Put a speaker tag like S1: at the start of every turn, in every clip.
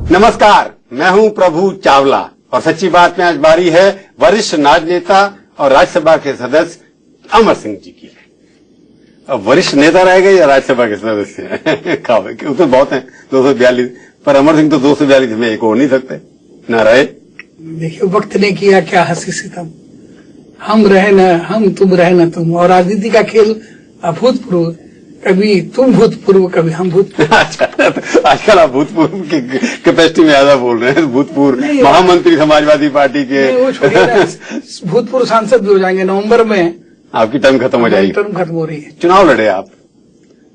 S1: नमस्कार, मैं हूं प्रभु चावला और सच्ची बात में आज बारी है वरिष्ठ राजनेता और राज्यसभा के सदस्य अमर सिंह जी की। अब वरिष्ठ नेता रह गए या राज्यसभा के सदस्य उसमें बहुत हैं 242, पर अमर सिंह तो 242 में एक हो नहीं सकते, न रहे।
S2: देखिए, वक्त ने किया क्या हंसी सितम, हम रहे न हम, तुम रहे न तुम, और राजनीति का खेल अभूतपूर्व, कभी तुम भूतपूर्व कभी हम भूतपूर्व।
S1: अच्छा, आजकल आप भूतपूर्व की कैपेसिटी में ज्यादा बोल रहे हैं। भूतपूर्व महामंत्री समाजवादी पार्टी के,
S2: वो छोड़िए, भूतपूर्व सांसद भी हो जाएंगे नवंबर में।
S1: आपकी टर्म खत्म हो जाएगी।
S2: टर्म खत्म हो रही है।
S1: चुनाव लड़े आप,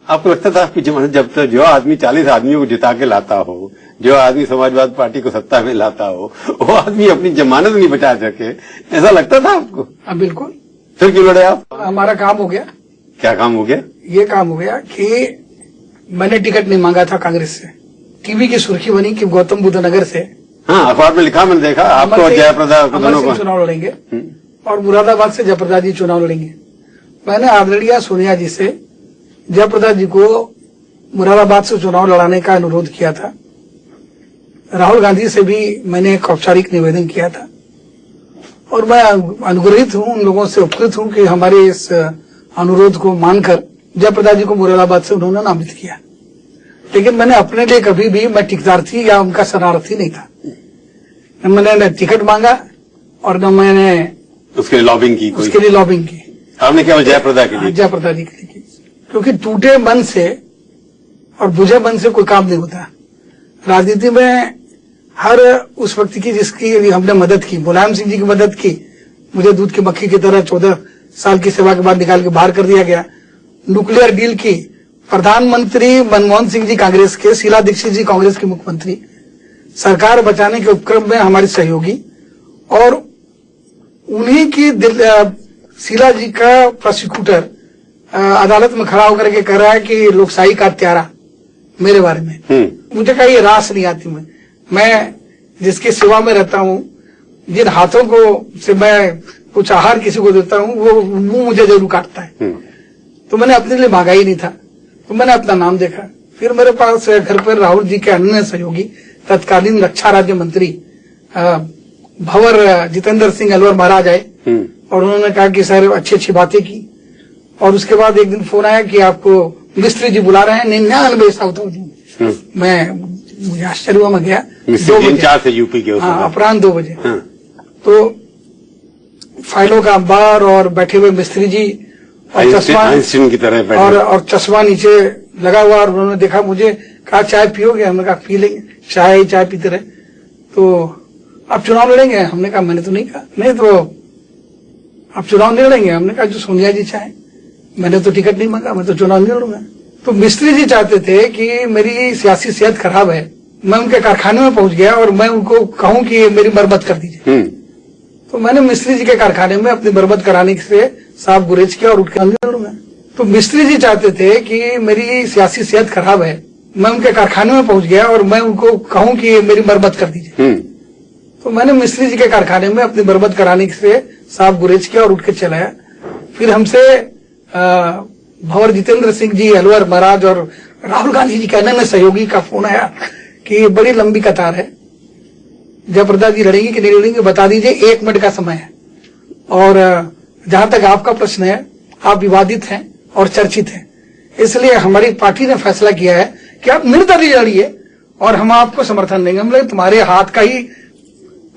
S1: आपको लगता था आपकी जब तक जो आदमी 40 आदमियों को जिता के लाता हो, जो आदमी समाजवादी पार्टी को सत्ता में लाता हो, वो आदमी अपनी जमानत नहीं बचा सके, ऐसा लगता था आपको?
S2: बिल्कुल।
S1: फिर क्यों लड़े आप?
S2: हमारा काम हो गया।
S1: क्या काम हो गया?
S2: ये काम हो गया कि मैंने टिकट नहीं मांगा था कांग्रेस से। टीवी की सुर्खी बनी कि गौतम बुद्ध नगर से,
S1: हाँ, अखबार में लिखा, मैंने देखा, आपको और जयप्रदा दोनों को
S2: चुनाव लड़ेंगे और मुरादाबाद से जयप्रदा जी चुनाव लड़ेंगे। मैंने आदरणीय सोनिया जी से जयप्रदा जी को मुरादाबाद से चुनाव लड़ाने का अनुरोध किया था। राहुल गांधी से भी मैंने एक औपचारिक निवेदन किया था और मैं अनुग्रहित हूं, उन लोगों से उपकृत हूं कि हमारे इस अनुरोध को मानकर जयप्रदा जी को मुरादाबाद से उन्होंने नामित किया। लेकिन मैंने अपने लिए कभी भी मैं टिकटार्थी या उनका शरणार्थी नहीं था। न मैंने न टिकट मांगा और न मैंने
S1: उसके लिए लॉबिंग की।
S2: उसके लिए लॉबिंग की।
S1: आपने केवल जयप्रदा के लिए?
S2: जयप्रदा जी के लिए की, क्योंकि टूटे मन से और बुझे मन से कोई काम नहीं होता। राजनीति में हर उस व्यक्ति की जिसकी हमने मदद की, मुलायम सिंह जी की मदद की, मुझे दूध की मक्खी की तरह 14 साल की सेवा के बाद निकाल के बाहर कर दिया गया। न्यूक्लियर डील की, प्रधानमंत्री मनमोहन सिंह जी कांग्रेस के, शीला दीक्षित जी कांग्रेस के मुख्यमंत्री, सरकार बचाने के उपक्रम में हमारे सहयोगी, और उन्हीं की शीला जी का प्रोसिक्यूटर अदालत में खड़ा होकर के कह रहा है कि लोकशाही का त्यारा मेरे बारे में। मुझे कहा ये रास नहीं आती। मैं जिसकी सेवा में रहता हूँ, जिन हाथों को से मैं कुछ आहार किसी को देता हूँ, वो मुंह मुझे जरूर काटता है। तो मैंने अपने लिए मांगा ही नहीं था, तो मैंने अपना नाम देखा। फिर मेरे पास घर पर राहुल जी के अन्य सहयोगी, तत्कालीन रक्षा राज्य मंत्री भंवर जितेंद्र सिंह अलवर महाराज आए और उन्होंने कहा कि सर अच्छी अच्छी बातें की। और उसके बाद एक दिन फोन आया कि आपको मिस्त्री जी बुला रहे हैं 99 साउथ। मुझे आश्चर्य हुआ, मैं गया 2 बजे
S1: यूपी के,
S2: अपराह्न 2 बजे। तो फाइलों का अंबार और बैठे हुए मिस्त्री जी और चश्मा
S1: की तरह
S2: और चश्मा नीचे लगा हुआ, और उन्होंने देखा मुझे, कहा चाय पियोगे? हमने कहा पी लेंगे, चाय पीते रहे। तो आप चुनाव लड़ेंगे? हमने कहा मैंने तो नहीं कहा। नहीं तो आप चुनाव नहीं लड़ेंगे? हमने कहा जो सोनिया जी चाहे, मैंने तो टिकट नहीं मांगा, मैं तो चुनाव नहीं लड़ूंगा। तो मिस्त्री जी चाहते थे कि मेरी सियासी सेहत खराब है, मैं उनके कारखाने में पहुंच गया और मैं उनको कहूं कि मेरी मरम्मत कर दीजिए। तो मैंने मिस्त्री जी के कारखाने में अपनी मरम्मत कराने से साफ गुरेज किया और उठ के नहीं लड़ूंगा। तो मिस्त्री जी चाहते थे कि मेरी सियासी सेहत खराब है, मैं उनके कारखाने में पहुंच गया और मैं उनको कहूं कि मेरी मरम्मत कर दीजिए। तो मैंने मिस्त्री जी के कारखाने में अपनी मरम्मत कराने से साफ गुरेज किया और उठ के चलाया। फिर हमसे भंवर जितेंद्र सिंह जी अलवर महाराज और राहुल गांधी जी के अन्य सहयोगी का फोन आया कि बड़ी लंबी कतार है, जयप्रदा जी लड़ेंगे कि नहीं लड़ेंगे, बता दीजिए, 1 मिनट का समय है। और जहां तक आपका प्रश्न है, आप विवादित हैं और चर्चित हैं, इसलिए हमारी पार्टी ने फैसला किया है कि आप निर्दलीय लड़िए और हम आपको समर्थन देंगे। हम लोग तुम्हारे हाथ का ही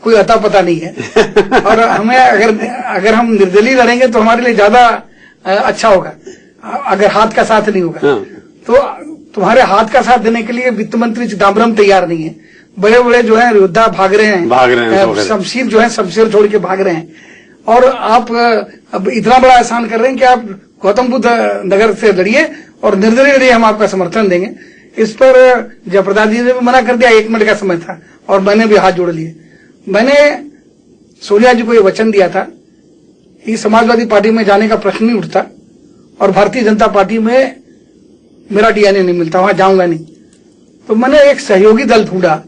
S2: कोई अता पता नहीं है और हमें अगर हम निर्दलीय लड़ेंगे तो हमारे लिए ज्यादा अच्छा होगा। अगर हाथ का साथ नहीं होगा तो तुम्हारे हाथ का साथ देने के लिए वित्त मंत्री चिदम्बरम तैयार नहीं है, बड़े बड़े जो है योद्धा भाग रहे हैं, शमशीर जो है शमशीर छोड़ के भाग रहे हैं, और आप अब इतना बड़ा एहसान कर रहे हैं कि आप गौतम बुद्ध नगर से लड़िए और निर्दलीय लड़िए, हम आपका समर्थन देंगे। इस पर जयप्रदा जी ने भी मना कर दिया, 1 मिनट का समय था और मैंने भी हाथ जोड़ लिए। मैंने सोनिया जी को ये वचन दिया था कि समाजवादी पार्टी में जाने का प्रश्न नहीं उठता और भारतीय जनता पार्टी में मेरा डीएनए नहीं मिलता, वहां जाऊंगा नहीं। तो मैंने एक सहयोगी दल ढूंढा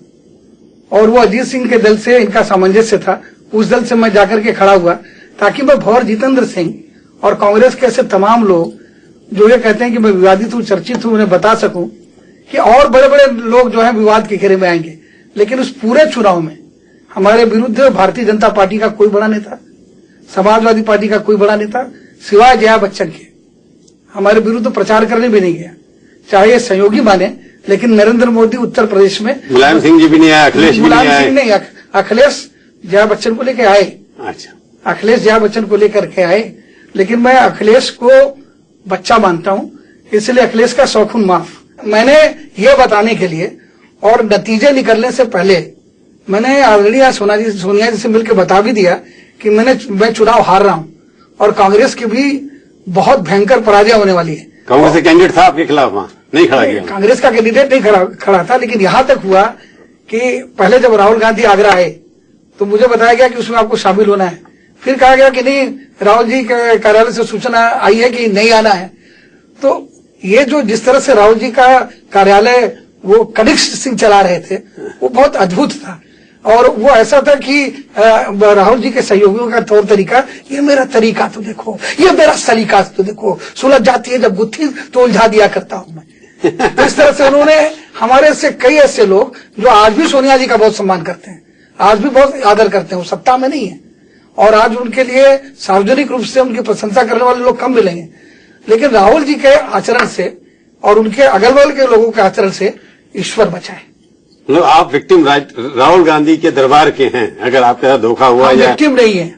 S2: और वो अजीत सिंह के दल से इनका सामंजस्य था, उस दल से मैं जाकर के खड़ा हुआ ताकि मैं भंवर जितेंद्र सिंह और कांग्रेस के ऐसे तमाम लोग जो ये कहते हैं कि मैं विवादित हूं, चर्चित हूं, उन्हें बता सकूं कि और बड़े बड़े लोग जो है विवाद के घेरे में आएंगे। लेकिन उस पूरे चुनाव में हमारे विरुद्ध भारतीय जनता पार्टी का कोई बड़ा नेता, समाजवादी पार्टी का कोई बड़ा नेता सिवाय जया बच्चन के हमारे विरुद्ध प्रचार करने भी नहीं गया। चाहे ये सहयोगी माने, लेकिन नरेंद्र मोदी उत्तर प्रदेश में,
S1: मुलायम सिंह जी भी नहीं आए, अखिलेश भी नहीं आए।
S2: मुलायम सिंह नहीं, अखिलेश जया बच्चन को लेकर आए।
S1: अच्छा,
S2: अखिलेश जया बच्चन को लेकर के आए, लेकिन मैं अखिलेश को बच्चा मानता हूं, इसलिए अखिलेश का शौखुन माफ। मैंने ये बताने के लिए और नतीजे निकलने से पहले मैंने ऑलरेडी सोनिया जी से मिलकर बता भी दिया कि मैं चुनाव हार रहा हूं और कांग्रेस की भी बहुत भयंकर पराजय होने वाली है।
S1: कांग्रेस का कैंडिडेट था आपके खिलाफ, वहां नहीं खड़ा किया?
S2: कांग्रेस का कैंडिडेट नहीं खड़ा था, लेकिन यहां तक हुआ कि पहले जब राहुल गांधी आगरा आए तो मुझे बताया गया कि उसमें आपको शामिल होना है। फिर कहा गया कि नहीं, राहुल जी के कार्यालय से सूचना आई है कि नहीं आना है। तो ये जो जिस तरह से राहुल जी का कार्यालय वो कनिष्ठ सिंह चला रहे थे, वो बहुत अद्भुत था। और वो ऐसा था कि राहुल जी के सहयोगियों का तौर तरीका, ये मेरा तरीका तो देखो, ये मेरा सलीका तो देखो, सुलझ जाती है जब गुत्थी तो उलझा दिया करता हूं मैं। इस तरह से उन्होंने हमारे से कई ऐसे लोग जो आज भी सोनिया जी का बहुत सम्मान करते हैं, आज भी बहुत आदर करते हैं, वो सत्ता में नहीं है और आज उनके लिए सार्वजनिक रूप से उनकी प्रशंसा करने वाले लोग कम मिलेंगे, लेकिन राहुल जी के आचरण से और उनके अगल बगल के लोगों के आचरण से ईश्वर बचाए।
S1: मतलब आप विक्टिम राहुल गांधी के दरबार के हैं, अगर आपके साथ धोखा हुआ या
S2: विक्टिम नहीं है,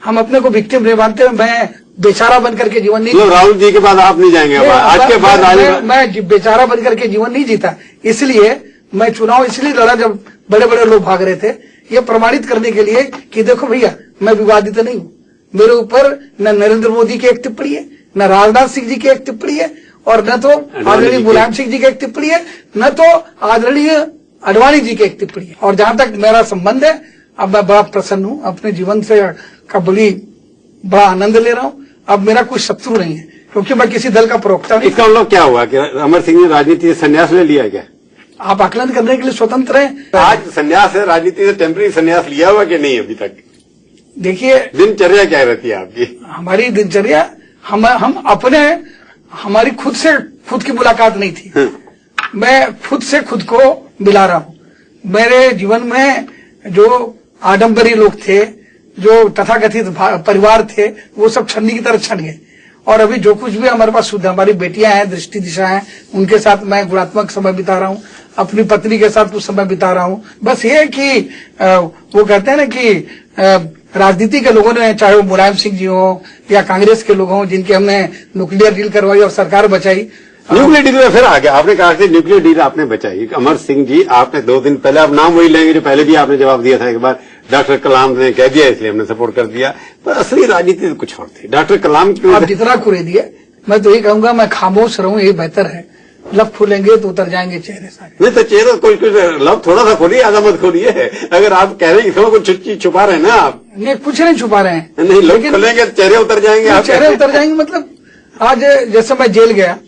S2: हम अपने को विक्टिम नहीं मानते। मैं बेचारा बनकर के जीवन नहीं,
S1: राहुल जी के बाद आप नहीं जाएंगे? आज के बाद
S2: मैं बेचारा बनकर के जीवन नहीं जीता, इसलिए मैं चुनाव इसलिए लड़ा जब बड़े बड़े लोग भाग रहे थे, ये प्रमाणित करने के लिए कि देखो भैया मैं विवादित नहीं हूँ, मेरे ऊपर न नरेंद्र मोदी की एक टिप्पणी है, न राजनाथ सिंह जी की एक टिप्पणी है, और न तो आदरणीय मुलायम सिंह जी की एक टिप्पणी है, न तो आदरणीय अडवाणी जी की एक टिप्पणी है। और जहां तक मेरा संबंध है, अब मैं बड़ा प्रसन्न हूं, अपने जीवन से का बड़ा आनंद ले रहा हूं। अब मेरा कोई शत्रु नहीं है, क्योंकि मैं किसी दल का प्रवक्ता नहीं।
S1: इसका मतलब क्या हुआ कि अमर सिंह ने राजनीति से संन्यास ले लिया क्या?
S2: आप आकलन करने के लिए स्वतंत्र हैं।
S1: आज संन्यास है, राजनीति से टेम्पररी संन्यास लिया हुआ कि नहीं अभी तक?
S2: देखिए,
S1: दिनचर्या क्या रहती है आपकी?
S2: हमारी दिनचर्या, हम अपने, हमारी खुद की मुलाकात नहीं थी। मैं खुद से खुद को मिला रहा हूं। मेरे जीवन में जो आडंबरी लोग थे, जो तथाकथित परिवार थे, वो सब छन्नी की तरह छन गए। और अभी जो कुछ भी हमारे पास शुद्ध, हमारी बेटियां हैं, दृष्टि दिशा हैं, उनके साथ मैं गुणात्मक समय बिता रहा हूं, अपनी पत्नी के साथ कुछ समय बिता रहा हूं। बस ये कि वो कहते हैं ना कि राजनीति के लोगों ने, चाहे वो मुलायम सिंह जी हो या कांग्रेस के लोग हों, जिनके हमने न्यूक्लियर डील करवाई और सरकार बचाई।
S1: न्यूक्लियर डील में फिर आ गया, आपने कहा कि न्यूक्लियर डील आपने बचाई। अमर सिंह जी, आपने 2 दिन पहले, आप नाम वही लेंगे जो पहले भी आपने जवाब दिया था एक बार, डॉक्टर कलाम ने कह दिया इसलिए हमने सपोर्ट कर दिया, पर असली राजनीति तो कुछ और थी। डॉक्टर कलाम की
S2: आप जितना कुरे दिए, मैं तो यही कहूंगा, मैं खामोश रहूं, ये बेहतर है। लब खोलेंगे तो उतर जाएंगे चेहरे सारे।
S1: नहीं तो चेहरा कोई लब थोड़ा सा खोलिए, आधा मत खोलिए। अगर आप कह रहे हैं इसमें कुछ चीज छुपा रहे हैं ना आप?
S2: नहीं, कुछ नहीं छुपा रहे हैं।
S1: नहीं, लब खोलेंगे तो चेहरे उतर जाएंगे।
S2: चेहरे उतर जाएंगे मतलब, आज जैसे मैं जेल गया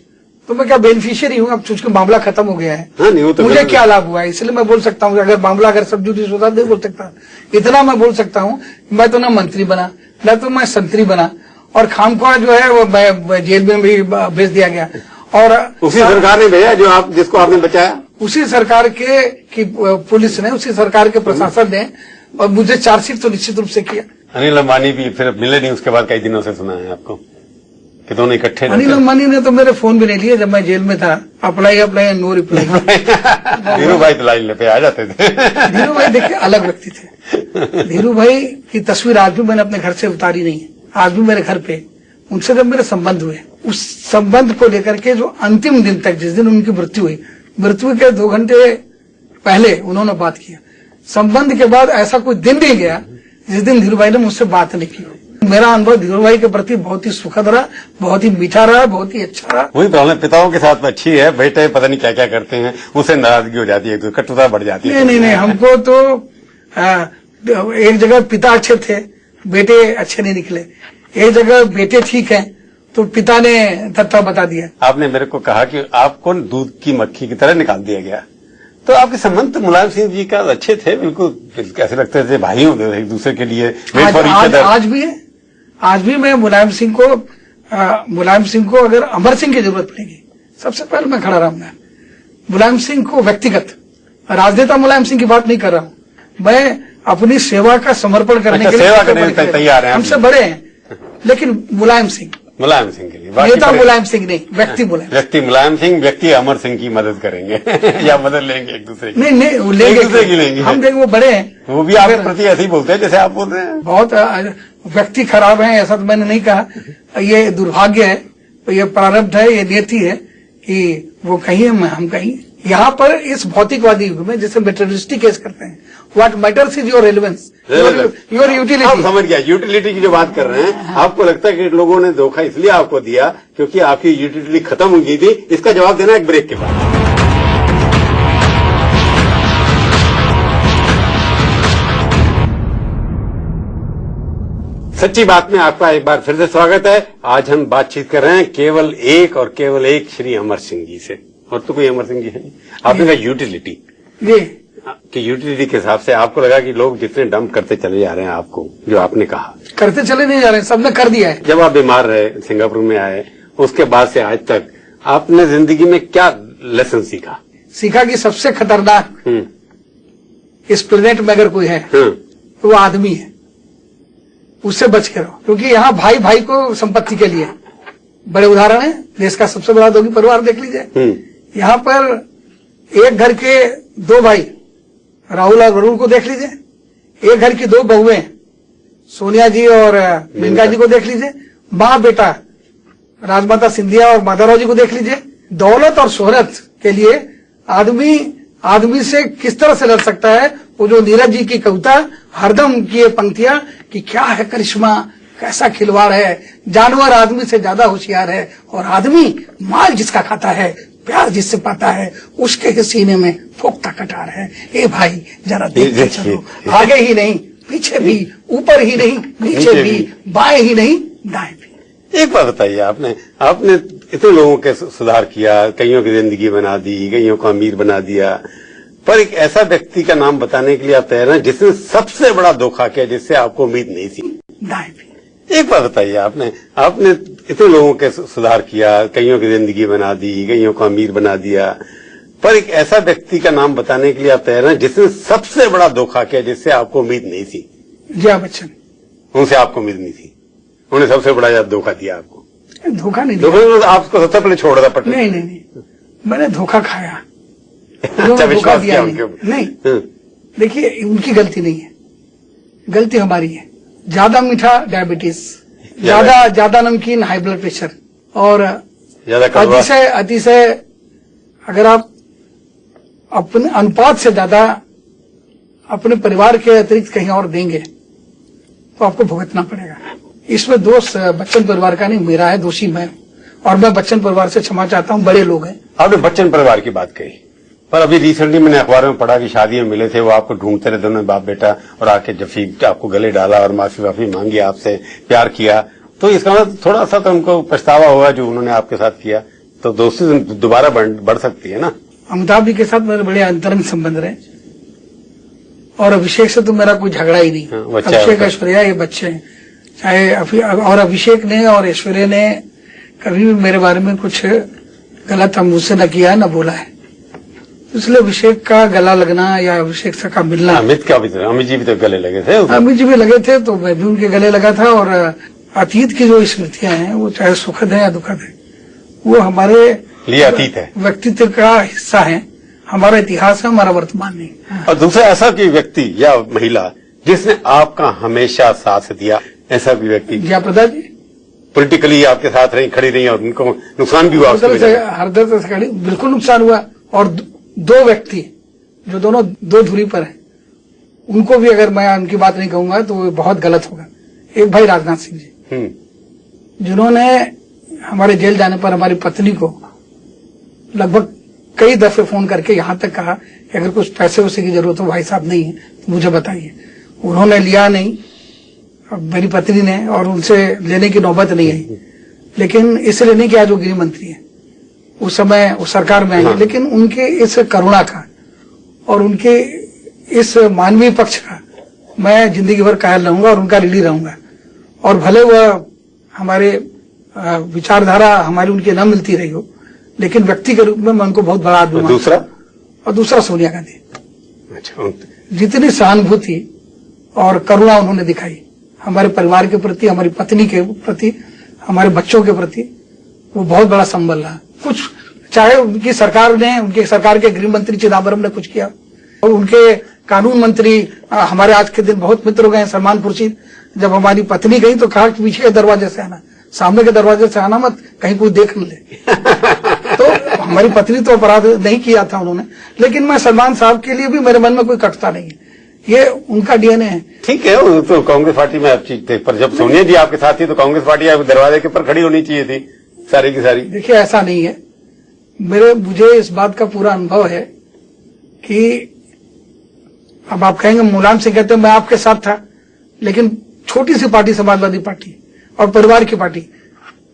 S2: तो मैं क्या बेनिफिशियरी हूँ? अब चूंकि मामला खत्म हो गया है,
S1: हाँ, नहीं, तो
S2: मुझे क्या लाभ हुआ है? इसलिए मैं बोल सकता हूँ, अगर मामला अगर सब जुडिस होता नहीं बोल सकता। इतना मैं बोल सकता हूँ, मैं तो ना मंत्री बना, न तो मैं संतरी बना, और खामख्वाह जो है वो जेल में भी भेज दिया गया। और
S1: उसी सरकार ने भेजा जो जिसको आपने बचाया,
S2: उसी सरकार की पुलिस ने, उसी सरकार के प्रशासन ने, और मुझे चार्जशीट तो निश्चित रूप से किया।
S1: अनिल अंबानी भी फिर मिले नहीं उसके बाद, कई दिनों से सुना है आपको कि दोनों इकट्ठे?
S2: अनिल अंबानी ने तो मेरे फोन भी नहीं लिए जब मैं जेल में था। Apply no reply.
S1: धीरू भाई तो लाइन पे आ जाते थे।
S2: धीरू भाई देखिए अलग व्यक्ति थे। धीरू भाई की तस्वीर आज भी मैंने अपने घर से उतारी नहीं है, आज भी मेरे घर पे। उनसे जब मेरे संबंध हुए, उस संबंध को लेकर के जो अंतिम दिन तक, जिस दिन उनकी मृत्यु हुई, मृत्यु के 2 घंटे पहले उन्होंने बात किया। संबंध के बाद ऐसा कोई दिन नहीं गया जिस दिन धीरू भाई ने मुझसे बात नहीं की। मेरा अनुभव धीरू भाई के प्रति बहुत ही सुखद रहा, बहुत ही मीठा रहा, बहुत ही अच्छा रहा।
S1: वही प्रॉब्लम, पिताओं के साथ अच्छी है, बेटे पता नहीं क्या क्या करते हैं, उससे नाराजगी हो जाती है, तो कटुता बढ़ जाती है।
S2: नहीं, हमको तो एक जगह पिता अच्छे थे, बेटे अच्छे नहीं निकले। एक जगह बेटे ठीक हैं तो पिता ने तत्ता बता दिया। आपने मेरे को कहा कि आपको दूध की मक्खी की तरह निकाल दिया गया, तो आपके संबंध तो मुलायम सिंह जी का अच्छे थे, बिल्कुल कैसे लगते थे भाई होते थे एक दूसरे के लिए। आज भी है, आज भी मैं मुलायम सिंह को अगर अमर सिंह की जरूरत पड़ेगी, सबसे पहले मैं खड़ा रहूंगा। मुलायम सिंह को व्यक्तिगत राजनेता मुलायम सिंह की बात नहीं कर रहा हूं मैं, अपनी सेवा का समर्पण करने के लिए
S1: सेवा करने के तैयार हैं,
S2: हमसे बड़े हैं, लेकिन मुलायम सिंह
S1: के लिए
S2: नेता मुलायम सिंह नहीं, व्यक्ति
S1: मुलायम सिंह, व्यक्ति अमर सिंह की मदद करेंगे या मदद लेंगे एक दूसरे की?
S2: नहीं वो लेंगे,
S1: एक दूसरे की लेंगे,
S2: हम देंगे, वो बड़े हैं,
S1: वो भी आपके प्रति ऐसे ही बोलते हैं जैसे आप बोल रहे हैं।
S2: बहुत व्यक्ति खराब है ऐसा तो मैंने नहीं कहा, ये दुर्भाग्य है, ये प्रारब्ध है, ये नियति है कि वो कहीं हम कहीं। यहाँ पर इस भौतिकवादी युग में जैसे मेटेरियलिस्टिक केस करते हैं, what matters is your relevance, your utility.
S1: आप समझ गया, यूटिलिटी की जो बात कर रहे हैं, आपको लगता है कि लोगों ने धोखा इसलिए आपको दिया क्योंकि आपकी यूटिलिटी खत्म हो गई थी? इसका जवाब देना एक ब्रेक के बाद। सच्ची बात में आपका एक बार फिर से स्वागत है। आज हम बातचीत कर रहे हैं केवल एक श्री अमर सिंह जी से, और तो कोई अमर सिंह जी है नहीं। आपने कहा यूटिलिटी कि यूटिलिटी के हिसाब से आपको लगा कि लोग जितने डंप करते चले जा रहे हैं, आपको जो आपने कहा
S2: करते चले नहीं जा रहे, सबने कर दिया है।
S1: जब आप बीमार रहे, सिंगापुर में आए, उसके बाद से आज तक आपने जिंदगी में क्या लेसन सीखा?
S2: कि सबसे खतरनाक इस प्लेनेट में अगर कोई है तो वो आदमी है, उससे बच के रहो, क्योंकि यहाँ भाई भाई को संपत्ति के लिए बड़े उदाहरण है। देश का सबसे बड़ा दोगी परिवार देख लीजिए, यहाँ पर एक घर के दो भाई राहुल और वरुण को देख लीजिए, एक घर की दो बहुएं सोनिया जी और मेनका जी को देख लीजिए, माँ बेटा राजमाता सिंधिया और माधवराव जी को देख लीजिए। दौलत और शोहरत के लिए आदमी से किस तरह से लड़ सकता है? वो जो नीरज जी की कविता हरदम की ये पंक्तियां कि क्या है करिश्मा, कैसा खिलवाड़ है, जानवर आदमी से ज्यादा होशियार है, और आदमी माल जिसका खाता है, प्यार जिससे पाता है, उसके ही सीने में फोकता कटार है। ए भाई जरा देखते चलो, आगे ही नहीं पीछे भी, ऊपर ही नहीं नीचे भी, बाएं ही नहीं दाएं भी।
S1: एक बात बताइए, आपने इतने लोगों के सुधार किया, कईयों की जिंदगी बना दी, कईयों को अमीर बना दिया, पर एक ऐसा व्यक्ति का नाम बताने के लिए आप तैयार हैं जिसने सबसे बड़ा धोखा किया, जिससे आपको उम्मीद नहीं थी?
S2: दाएं भी।
S1: एक बात बताइए, आपने इतने लोगों के सुधार किया, कईयों की जिंदगी बना दी, कईयों को अमीर बना दिया, पर एक ऐसा व्यक्ति का नाम बताने के लिए आप तैयार हैं जिसने सबसे बड़ा धोखा किया, जिससे आपको उम्मीद नहीं थी?
S2: जया बच्चन।
S1: उनसे आपको उम्मीद नहीं थी, उन्होंने सबसे बड़ा धोखा दिया आपको?
S2: धोखा नहीं
S1: दिया, आपको सबसे पहले छोड़ दिया पटना?
S2: नहीं, मैंने धोखा खाया।
S1: अच्छा, विश्वास किया उनके ऊपर?
S2: नहीं, देखिए उनकी गलती नहीं है, गलती हमारी है। ज्यादा मीठा डायबिटीज, ज्यादा नमकीन हाई ब्लड प्रेशर, और अतिशय अगर आप अपने अनुपात से ज्यादा अपने परिवार के अतिरिक्त कहीं और देंगे तो आपको भुगतना पड़ेगा। इसमें दोष बच्चन परिवार का नहीं, मेरा है, दोषी मैं, और मैं बच्चन परिवार से क्षमा चाहता हूँ, बड़े लोग हैं।
S1: आपने बच्चन परिवार की बात कही, पर अभी रिसेंटली मैंने अखबारों में पढ़ा कि शादी में मिले थे, वो आपको ढूंढते रहे दोनों बाप बेटा, और आके जफी आपको गले डाला और माफी मांगी, आपसे प्यार किया, तो इसका मतलब थोड़ा सा तो उनको पछतावा हुआ जो उन्होंने आपके साथ किया, तो दोस्ती दोबारा बढ़ सकती है ना? अमिताभ जी
S2: के साथ मेरे बड़े अंतरंग संबंध रहे, और अभिषेक से तो मेरा कोई झगड़ा ही नहीं। अभिषेक ऐश्वर्या ये बच्चे हैं, चाहे और अभिषेक ने और ऐश्वर्या ने कभी भी मेरे बारे में कुछ गलत मुझसे न किया है न बोला है, इसलिए अभिषेक का गला लगना या अभिषेक से का मिलना।
S1: अमित जी भी तो गले लगे थे,
S2: अमित जी भी लगे थे, तो मैं भी उनके गले लगा था। और अतीत की जो स्मृतियां हैं वो चाहे सुखद है या दुखद है, वो हमारे
S1: लिए अतीत है,
S2: व्यक्तित्व का हिस्सा है, हमारा इतिहास है, हमारा वर्तमान नहीं।
S1: और दूसरा ऐसा कोई व्यक्ति या महिला जिसने आपका हमेशा साथ दिया, ऐसा भी व्यक्ति?
S2: जया प्रदा जी
S1: पॉलिटिकली आपके साथ खड़ी रही, और उनको नुकसान भी हुआ?
S2: हर तरह से खड़ी, बिल्कुल नुकसान हुआ। और दो व्यक्ति जो दोनों दो धुरी पर हैं, उनको भी अगर मैं उनकी बात नहीं कहूंगा तो वो बहुत गलत होगा। एक भाई राजनाथ सिंह जी, जिन्होंने हमारे जेल जाने पर हमारी पत्नी को लगभग कई दफे फोन करके यहां तक कहा कि अगर कुछ पैसे वैसे की जरूरत हो भाई साहब नहीं है तो मुझे बताइए। उन्होंने लिया नहीं, मेरी पत्नी ने, और उनसे लेने की नौबत नहीं आई। लेकिन इसलिए नहीं कि आज वो गृह मंत्री है, उस समय उस सरकार में आएंगे, लेकिन उनके इस करुणा का और उनके इस मानवीय पक्ष का मैं जिंदगी भर कायल रहूंगा और उनका ऋणी रहूंगा। और भले वह हमारे विचारधारा हमारी उनकी न मिलती रही हो, लेकिन व्यक्ति के रूप में मैं उनको बहुत बड़ा आदमी मानता हूं। दूसरा सोनिया गांधी।
S1: अच्छा,
S2: जितनी सहानुभूति और करुणा उन्होंने दिखाई हमारे परिवार के प्रति, हमारी पत्नी के प्रति, हमारे बच्चों के प्रति, वो बहुत बड़ा संबल रहा। कुछ चाहे उनकी सरकार ने, उनके सरकार के गृह मंत्री चिदम्बरम ने कुछ किया और उनके कानून मंत्री हमारे आज के दिन बहुत मित्र हो गए, सलमान खुर्शीद। जब हमारी पत्नी गई तो कहा कि पीछे के दरवाजे से आना, सामने के दरवाजे से आना मत, कहीं कोई देख न ले। तो हमारी पत्नी तो अपराध नहीं किया था उन्होंने, लेकिन मैं सलमान साहब के लिए भी मेरे मन में कोई कटता नहीं है, ये उनका डीएनए है।
S1: ठीक है, वो तो कांग्रेस पार्टी में आप चीज थे, पर जब सोनिया जी आपके साथ थी तो कांग्रेस पार्टी आपके दरवाजे के ऊपर खड़ी होनी चाहिए थी सारी की सारी।
S2: देखिए ऐसा नहीं है, मुझे इस बात का पूरा अनुभव है कि अब आप कहेंगे मुलायम सिंह कहते हैं मैं आपके साथ था, लेकिन छोटी सी पार्टी समाजवादी पार्टी और परिवार की पार्टी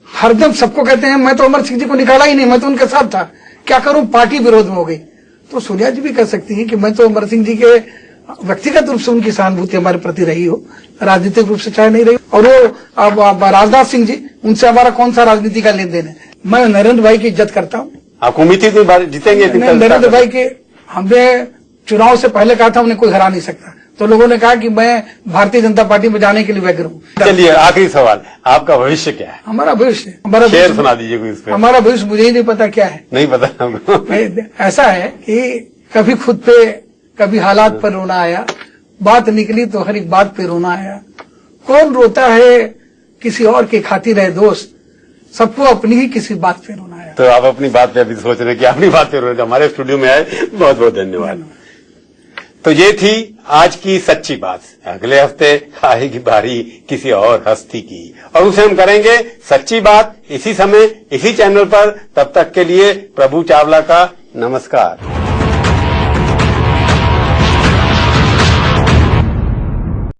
S2: हरदम सबको कहते हैं मैं तो अमर सिंह जी को निकाला ही नहीं, मैं तो उनके साथ था, क्या करूं, पार्टी विरोध में हो गई। तो सोनिया जी भी कह सकती हैं कि मैं तो अमर सिंह जी के व्यक्तिगत रूप से उनकी सहानुभूति हमारे प्रति रही हो, राजनीतिक रूप से चाहे नहीं रही। और वो राजनाथ सिंह जी, उनसे हमारा कौन सा राजनीति का लेन देन है। मैं नरेंद्र भाई की इज्जत करता हूँ।
S1: आपको उम्मीद थी जीतेंगे?
S2: नरेंद्र भाई के हमने चुनाव से पहले कहा था उन्हें कोई हरा नहीं सकता, तो लोगों ने कहा कि मैं भारतीय जनता पार्टी में जाने के लिए व्यग्र हूँ।
S1: चलिए आखिरी सवाल, आपका भविष्य क्या है?
S2: हमारा भविष्य,
S1: शेर सुना दीजिए कोई इस पे।
S2: हमारा भविष्य मुझे ही नहीं पता क्या है।
S1: नहीं पता हमको।
S2: ऐसा है कि कभी खुद पे, कभी हालात पर रोना आया, बात निकली तो हर एक बात पे रोना आया। कौन रोता है किसी और की खातिर है दोस्त, सबको अपनी ही किसी बात पे रोना आया।
S1: तो आप अपनी बात पे अभी सोच रहे हैं कि अपनी बात पे रो रहे हैं। हमारे स्टूडियो में आए, बहुत बहुत धन्यवाद। तो ये थी आज की सच्ची बात। अगले हफ्ते आएगी बारी किसी और हस्ती की, और उसे हम करेंगे सच्ची बात इसी समय, इसी चैनल पर। तब तक के लिए प्रभु चावला का नमस्कार।